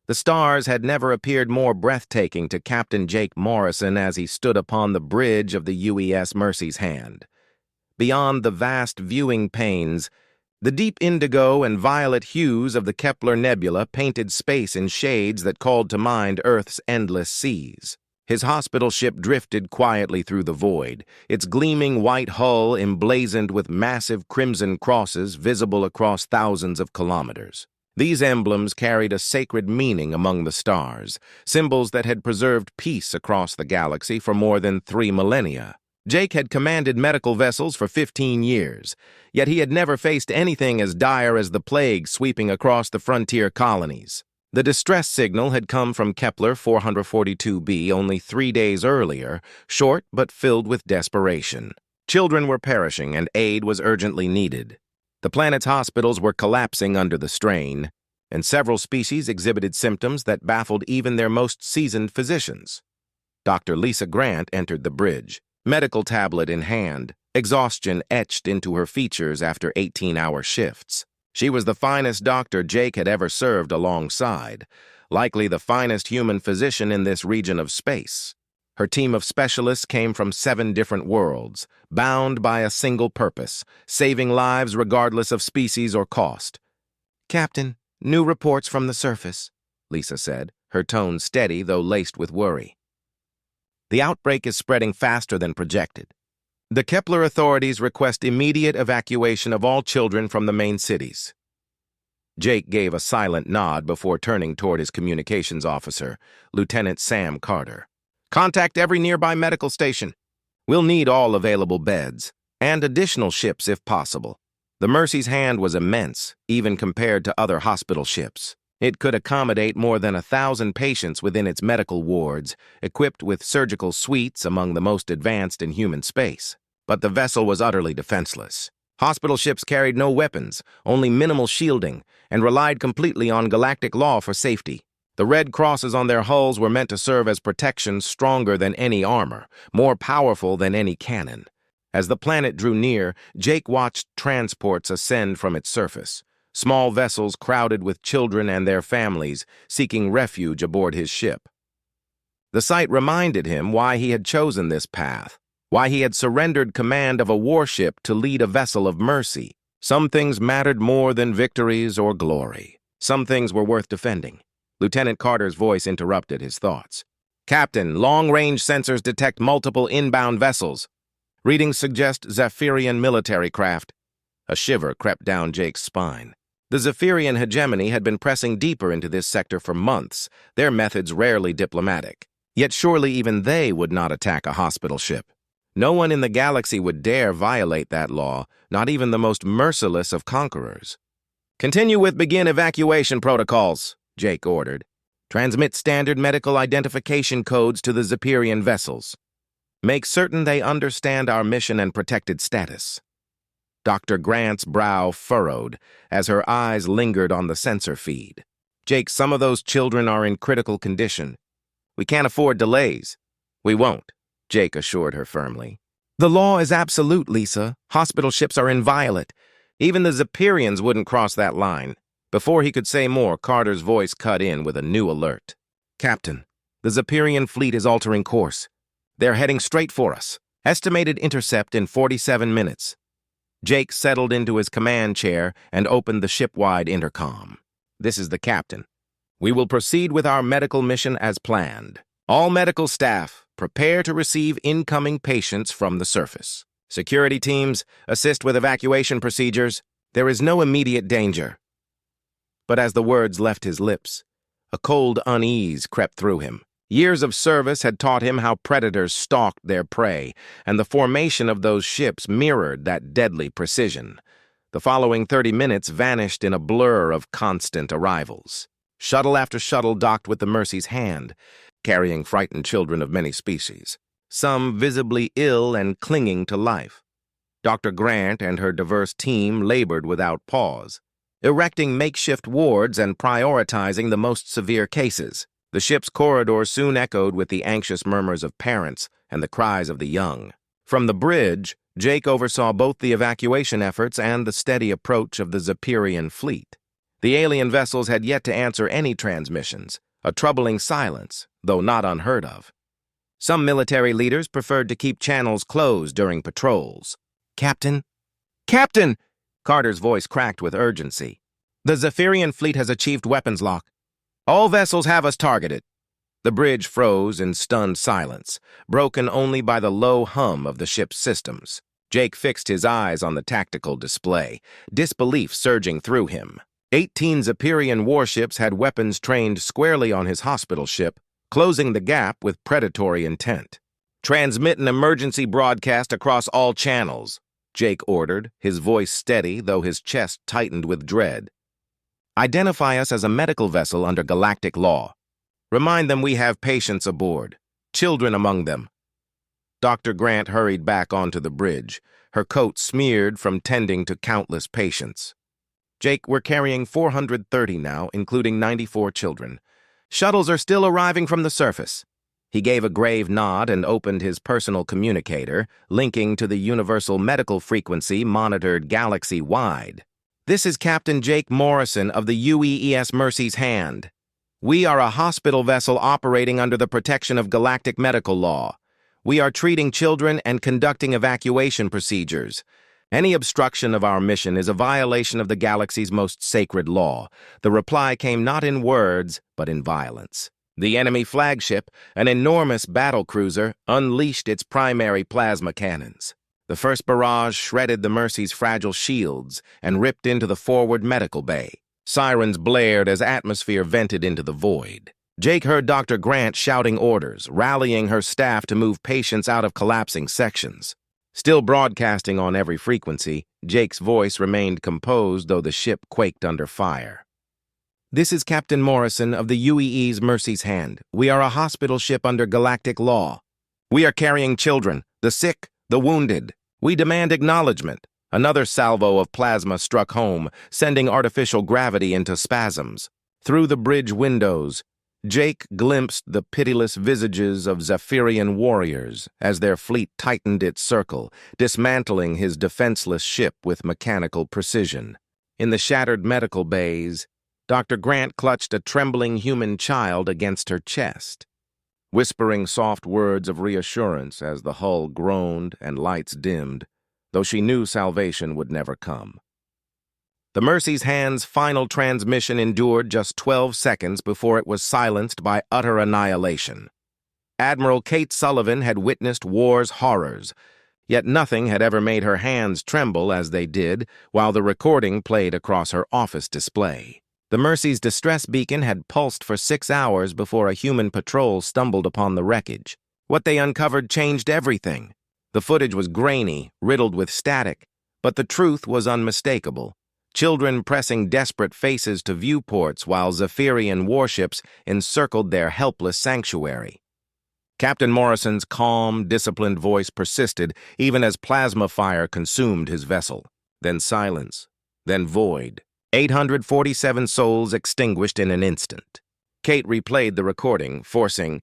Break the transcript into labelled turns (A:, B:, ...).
A: The stars had never appeared more breathtaking to Captain Jake Morrison as he stood upon the bridge of the UES Mercy's Hand. Beyond the vast viewing panes, the deep indigo and violet hues of the Kepler nebula painted space in shades that called to mind Earth's endless seas. His hospital ship drifted quietly through the void, its gleaming white hull emblazoned with massive crimson crosses visible across thousands of kilometers. These emblems carried a sacred meaning among the stars, symbols that had preserved peace across the galaxy for more than 3 millennia. Jake had commanded medical vessels for 15 years, yet he had never faced anything as dire as the plague sweeping across the frontier colonies. The distress signal had come from Kepler 442b only 3 days earlier, short but filled with desperation. Children were perishing and aid was urgently needed. The planet's hospitals were collapsing under the strain, and several species exhibited symptoms that baffled even their most seasoned physicians. Dr. Lisa Grant entered the bridge, medical tablet in hand, exhaustion etched into her features after 18-hour shifts. She was the finest doctor Jake had ever served alongside, likely the finest human physician in this region of space. Her team of specialists came from 7 different worlds, bound by a single purpose, saving lives regardless of species or cost. "Captain, new reports from the surface," Lisa said, her tone steady though laced with worry. "The outbreak is spreading faster than projected. The Kepler authorities request immediate evacuation of all children from the main cities." Jake gave a silent nod before turning toward his communications officer, Lieutenant Sam Carter. "Contact every nearby medical station. We'll need all available beds, and additional ships if possible." The Mercy's Hand was immense, even compared to other hospital ships. It could accommodate more than 1,000 patients within its medical wards, equipped with surgical suites among the most advanced in human space. But the vessel was utterly defenseless. Hospital ships carried no weapons, only minimal shielding, and relied completely on galactic law for safety. The red crosses on their hulls were meant to serve as protection stronger than any armor, more powerful than any cannon. As the planet drew near, Jake watched transports ascend from its surface, small vessels crowded with children and their families seeking refuge aboard his ship. The sight reminded him why he had chosen this path, why he had surrendered command of a warship to lead a vessel of mercy. Some things mattered more than victories or glory. Some things were worth defending. Lieutenant Carter's voice interrupted his thoughts. "Captain, long-range sensors detect multiple inbound vessels. Readings suggest Zephyrian military craft." A shiver crept down Jake's spine. The Zephyrian hegemony had been pressing deeper into this sector for months, their methods rarely diplomatic. Yet surely even they would not attack a hospital ship. No one in the galaxy would dare violate that law, not even the most merciless of conquerors. "Continue with begin evacuation protocols," Jake ordered. "Transmit standard medical identification codes to the Zephyrian vessels. Make certain they understand our mission and protected status." Dr. Grant's brow furrowed as her eyes lingered on the sensor feed. "Jake, some of those children are in critical condition. We can't afford delays." "We won't," Jake assured her firmly. "The law is absolute, Lisa. Hospital ships are inviolate. Even the Zephyrians wouldn't cross that line." Before he could say more, Carter's voice cut in with a new alert. "Captain, the Zephyrian fleet is altering course. They're heading straight for us. Estimated intercept in 47 minutes. Jake settled into his command chair and opened the ship-wide intercom. "This is the captain. We will proceed with our medical mission as planned. All medical staff, prepare to receive incoming patients from the surface. Security teams, assist with evacuation procedures. There is no immediate danger." But as the words left his lips, a cold unease crept through him. Years of service had taught him how predators stalked their prey, and the formation of those ships mirrored that deadly precision. The following 30 minutes vanished in a blur of constant arrivals. Shuttle after shuttle docked with the Mercy's Hand, carrying frightened children of many species, some visibly ill and clinging to life. Dr. Grant and her diverse team labored without pause, erecting makeshift wards and prioritizing the most severe cases. The ship's corridors soon echoed with the anxious murmurs of parents and the cries of the young. From the bridge, Jake oversaw both the evacuation efforts and the steady approach of the Zephyrian fleet. The alien vessels had yet to answer any transmissions, a troubling silence, though not unheard of. Some military leaders preferred to keep channels closed during patrols. "Captain? Captain!" Carter's voice cracked with urgency. "The Zephyrian fleet has achieved weapons lock. All vessels have us targeted." The bridge froze in stunned silence, broken only by the low hum of the ship's systems. Jake fixed his eyes on the tactical display, disbelief surging through him. 18 Zephyrian warships had weapons trained squarely on his hospital ship, closing the gap with predatory intent. "Transmit an emergency broadcast across all channels," Jake ordered, his voice steady, though his chest tightened with dread. "Identify us as a medical vessel under galactic law. Remind them we have patients aboard, children among them." Dr. Grant hurried back onto the bridge, her coat smeared from tending to countless patients. "Jake, we're carrying 430 now, including 94 children. Shuttles are still arriving from the surface." He gave a grave nod and opened his personal communicator, linking to the universal medical frequency monitored galaxy-wide. "This is Captain Jake Morrison of the UES Mercy's Hand. We are a hospital vessel operating under the protection of galactic medical law. We are treating children and conducting evacuation procedures. Any obstruction of our mission is a violation of the galaxy's most sacred law." The reply came not in words, but in violence. The enemy flagship, an enormous battlecruiser, unleashed its primary plasma cannons. The first barrage shredded the Mercy's fragile shields and ripped into the forward medical bay. Sirens blared as atmosphere vented into the void. Jake heard Dr. Grant shouting orders, rallying her staff to move patients out of collapsing sections. Still broadcasting on every frequency, Jake's voice remained composed though the ship quaked under fire. "This is Captain Morrison of the UEE's Mercy's Hand. We are a hospital ship under galactic law. We are carrying children, the sick, the wounded. We demand acknowledgement." Another salvo of plasma struck home, sending artificial gravity into spasms. Through the bridge windows, Jake glimpsed the pitiless visages of Zephyrian warriors as their fleet tightened its circle, dismantling his defenseless ship with mechanical precision. In the shattered medical bays, Dr. Grant clutched a trembling human child against her chest, whispering soft words of reassurance as the hull groaned and lights dimmed, though she knew salvation would never come. The Mercy's Hand's final transmission endured just 12 seconds before it was silenced by utter annihilation. Admiral Kate Sullivan had witnessed war's horrors, yet nothing had ever made her hands tremble as they did while the recording played across her office display. The Mercy's distress beacon had pulsed for 6 hours before a human patrol stumbled upon the wreckage. What they uncovered changed everything. The footage was grainy, riddled with static, but the truth was unmistakable. Children pressing desperate faces to viewports while Zephyrian warships encircled their helpless sanctuary. Captain Morrison's calm, disciplined voice persisted even as plasma fire consumed his vessel. Then silence, then void. 847 souls extinguished in an instant. Kate replayed the recording, forcing,